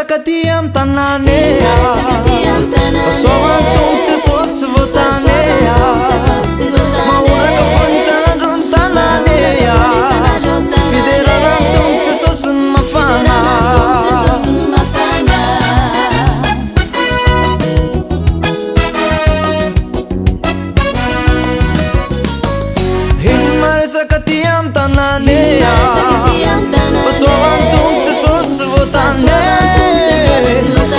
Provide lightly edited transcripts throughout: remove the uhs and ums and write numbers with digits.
sakatiam tananea Pasovan tumtse sos votanea Maura ka foni sanadron tananea Fideranan tumtse sos mafana Himare sakatiam tananea Pasovan tumtse sos votanea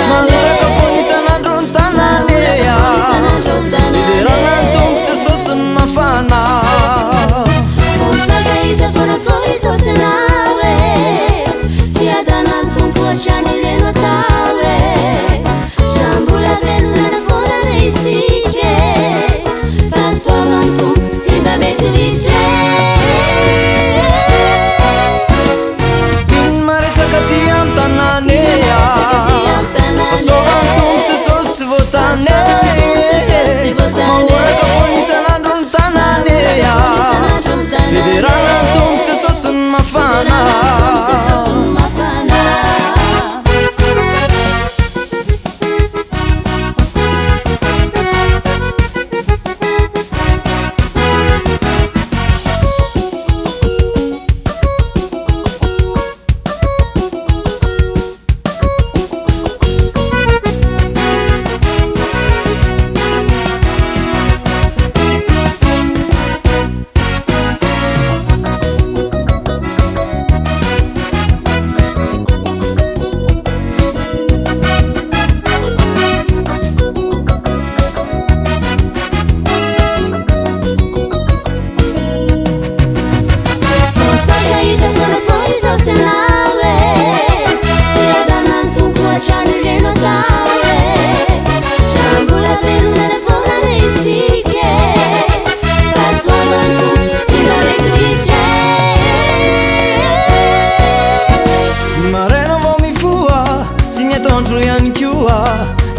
Maura ka foni sanadron tananea Fideranan tumtse sos mafana Pasovan tumtse sos votanea Maura ka foni sanadron tananea Fideranan tumtse sos mafana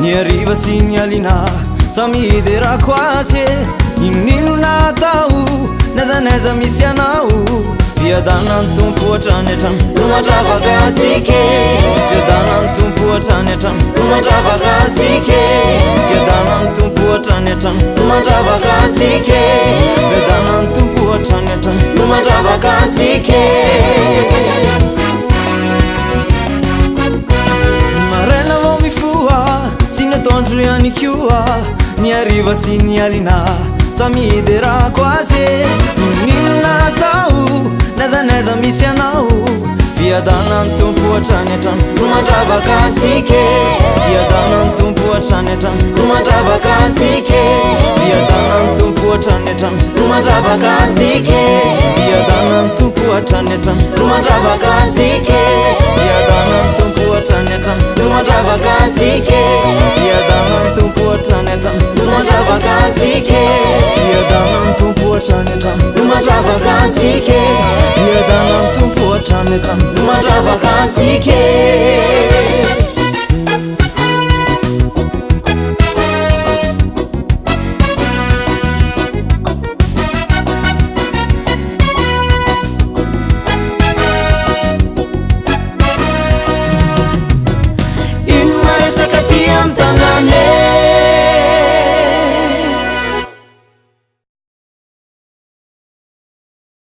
Ni arriva signalina samidera quase Ninu na tau Neza neza misianau Via danantum puachanetam Lumajava gazike Via danantum puachanetam Lumajava gazike Via danantum puachanetam Lumajava gazike Via danantum puachanetam Lumajava gazike Marena vomi fua Sinetondro yani kiua Ni arriva signalina Samidera quase Ninu na tau Neza neza misianau Via danantum puachanetam Lumajava gazike Via danantum puachanetam Lumajava gazike Via danantum puachanetam Lumajava gazike Via danantum puachanetam Lumajava gazike Via danantum puachanetam Lumajava gazike Via danantum puachanetam Lumajava gazike Via danantum puachanetam Lumajava gazike Via danantum puachanetam Lumajava gazike